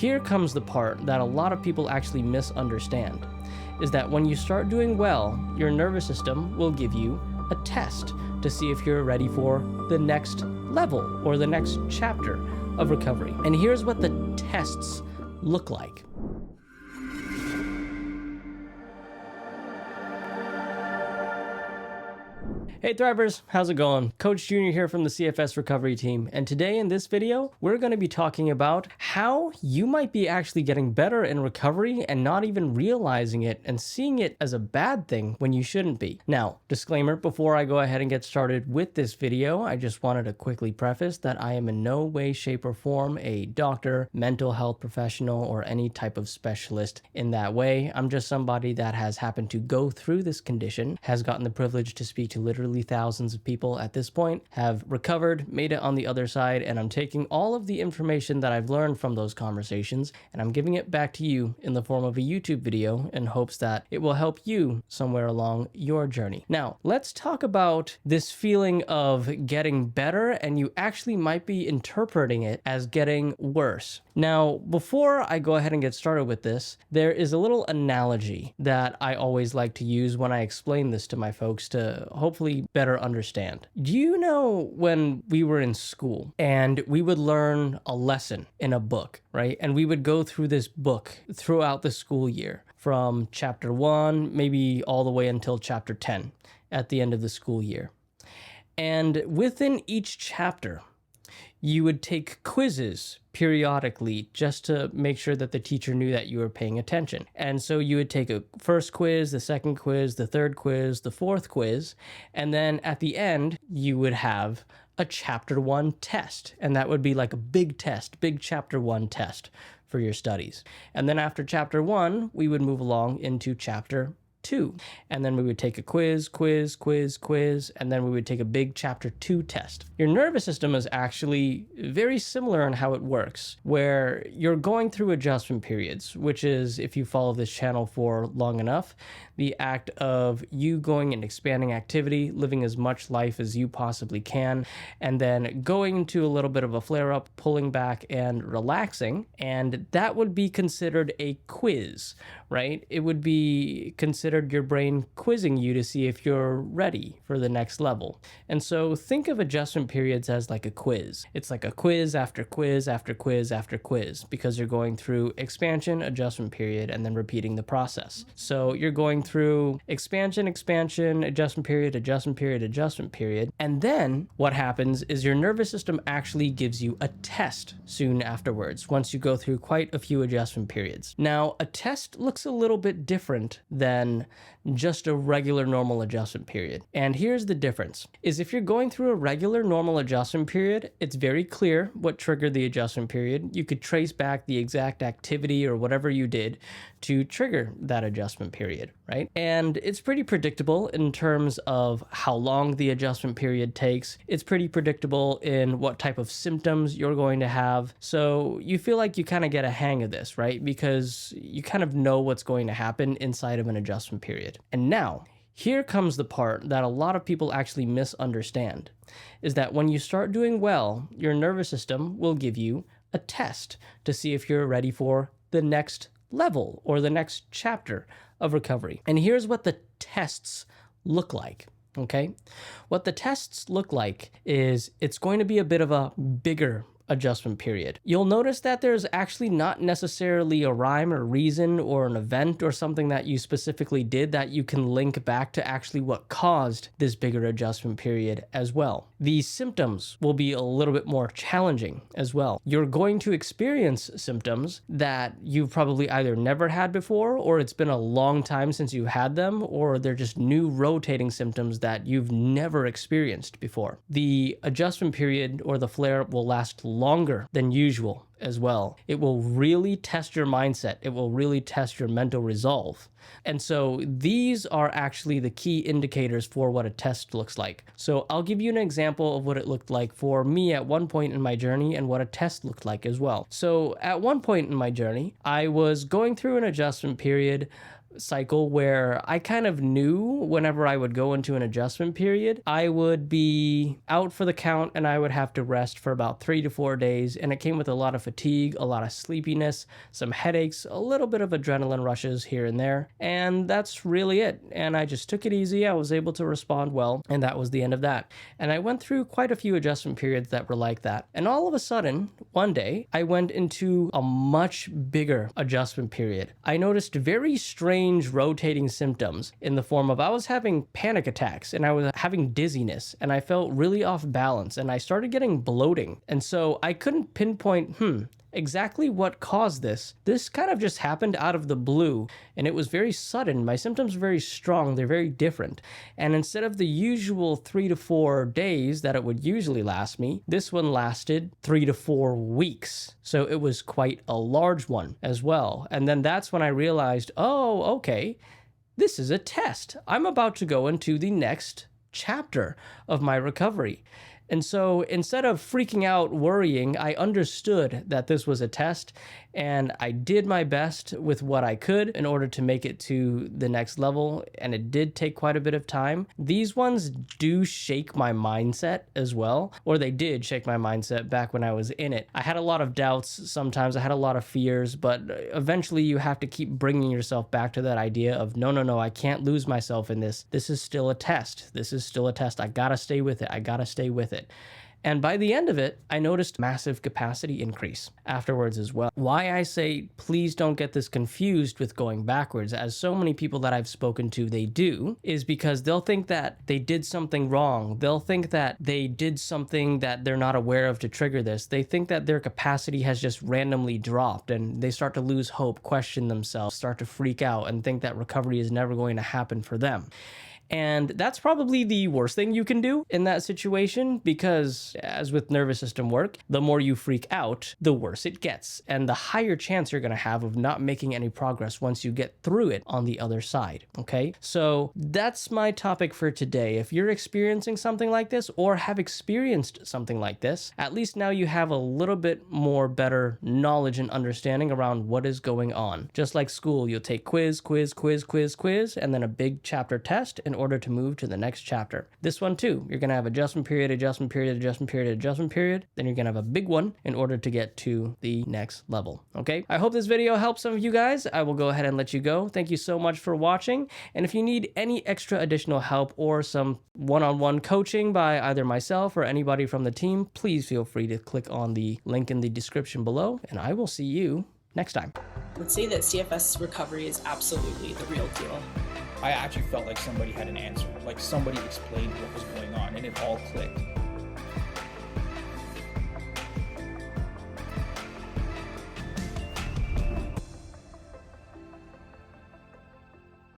here comes the part that a lot of people actually misunderstand, is that when you start doing well, your nervous system will give you a test to see if you're ready for the next level or the next chapter of recovery. And here's what the tests look like. Hey Thrivers, how's it going? Coach Junior here from the CFS recovery team, and today in this video, we're going to be talking about how you might be actually getting better in recovery and not even realizing it and seeing it as a bad thing when you shouldn't be. Now, disclaimer, before I go ahead and get started with this video, I just wanted to quickly preface that I am in no way, shape, or form a doctor, mental health professional, or any type of specialist in that way. I'm just somebody that has happened to go through this condition, has gotten the privilege to speak to literally thousands of people at this point, have recovered, made it on the other side, and I'm taking all of the information that I've learned from those conversations and I'm giving it back to you in the form of a YouTube video in hopes that it will help you somewhere along your journey. Now, let's talk about this feeling of getting better, and you actually might be interpreting it as getting worse. Now, before I go ahead and get started with this, there is a little analogy that I always like to use when I explain this to my folks to hopefully better understand. Do you know when we were in school and we would learn a lesson in a book, right? And we would go through this book throughout the school year from chapter 1, maybe all the way until chapter 10 at the end of the school year. And within each chapter, you would take quizzes periodically just to make sure that the teacher knew that you were paying attention. And so you would take a first quiz, the second quiz, the third quiz, the fourth quiz, and then at the end, you would have a chapter 1 test. And that would be like a big test, big chapter 1 test for your studies. And then after chapter 1, we would move along into chapter 2. And then we would take a quiz, and then we would take a big chapter 2 test. Your nervous system is actually very similar in how it works, where you're going through adjustment periods, which is, if you follow this channel for long enough, the act of you going and expanding activity, living as much life as you possibly can, and then going into a little bit of a flare-up, pulling back and relaxing, and that would be considered a quiz, right? It would be considered your brain quizzing you to see if you're ready for the next level. And so think of adjustment periods as like a quiz. It's like a quiz after quiz after quiz after quiz, because you're going through expansion, adjustment period, and then repeating the process. So you're going through expansion, adjustment period, adjustment period. And then what happens is your nervous system actually gives you a test soon afterwards, once you go through quite a few adjustment periods. Now, a test looks a little bit different than just a regular normal adjustment period. And here's the difference, is if you're going through a regular normal adjustment period, it's very clear what triggered the adjustment period. You could trace back the exact activity or whatever you did to trigger that adjustment period, right? And it's pretty predictable in terms of how long the adjustment period takes. It's pretty predictable in what type of symptoms you're going to have. So you feel like you kind of get a hang of this, right? Because you kind of know what's going to happen inside of an adjustment period. And now, here comes the part that a lot of people actually misunderstand, is that when you start doing well, your nervous system will give you a test to see if you're ready for the next level or the next chapter of recovery. And here's what the tests look like. Okay? What the tests look like is it's going to be a bit of a bigger adjustment period. You'll notice that there's actually not necessarily a rhyme or reason or an event or something that you specifically did that you can link back to actually what caused this bigger adjustment period as well. The symptoms will be a little bit more challenging as well. You're going to experience symptoms that you've probably either never had before, or it's been a long time since you had them, or they're just new rotating symptoms that you've never experienced before. The adjustment period or the flare will last longer than usual as well. It will really test your mindset. It will really test your mental resolve. And so these are actually the key indicators for what a test looks like. So I'll give you an example of what it looked like for me at one point in my journey and what a test looked like as well. So at one point in my journey, I was going through an adjustment period cycle where I kind of knew whenever I would go into an adjustment period, I would be out for the count and I would have to rest for about 3 to 4 days. And it came with a lot of fatigue, a lot of sleepiness, some headaches, a little bit of adrenaline rushes here and there. And that's really it. And I just took it easy. I was able to respond well. And that was the end of that. And I went through quite a few adjustment periods that were like that. And all of a sudden, one day, I went into a much bigger adjustment period. I noticed very strange rotating symptoms in the form of I was having panic attacks and I was having dizziness and I felt really off balance and I started getting bloating. And so I couldn't pinpoint, exactly what caused this. This kind of just happened out of the blue and it was very sudden. My symptoms are very strong. They're very different. And instead of the usual 3 to 4 days that it would usually last me, this one lasted 3 to 4 weeks. So it was quite a large one as well. And then that's when I realized, oh, okay, this is a test. I'm about to go into the next chapter of my recovery. And so instead of freaking out, worrying, I understood that this was a test and I did my best with what I could in order to make it to the next level. And it did take quite a bit of time. These ones do shake my mindset as well, or they did shake my mindset back when I was in it. I had a lot of doubts sometimes. I had a lot of fears, but eventually you have to keep bringing yourself back to that idea of no, I can't lose myself in this. This is still a test. This is still a test. I gotta stay with it. I gotta stay with it. And by the end of it, I noticed massive capacity increase afterwards as well. Why I say please don't get this confused with going backwards, as so many people that I've spoken to, they do, is because they'll think that they did something wrong. They'll think that they did something that they're not aware of to trigger this. They think that their capacity has just randomly dropped and they start to lose hope, question themselves, start to freak out and think that recovery is never going to happen for them. And that's probably the worst thing you can do in that situation because, as with nervous system work, the more you freak out, the worse it gets. And the higher chance you're going to have of not making any progress once you get through it on the other side. Okay? So that's my topic for today. If you're experiencing something like this or have experienced something like this, at least now you have a little bit more better knowledge and understanding around what is going on. Just like school, you'll take quiz, and then a big chapter test in order to move to the next chapter. This one too, you're going to have adjustment period, then you're going to have a big one in order to get to the next level. Okay? I hope this video helps some of you guys. I will go ahead and let you go. Thank you so much for watching. And if you need any extra additional help or some one-on-one coaching by either myself or anybody from the team, please feel free to click on the link in the description below, and I will see you next time. I would say that CFS recovery is absolutely the real deal. I actually felt like somebody had an answer, like somebody explained what was going on, and it all clicked.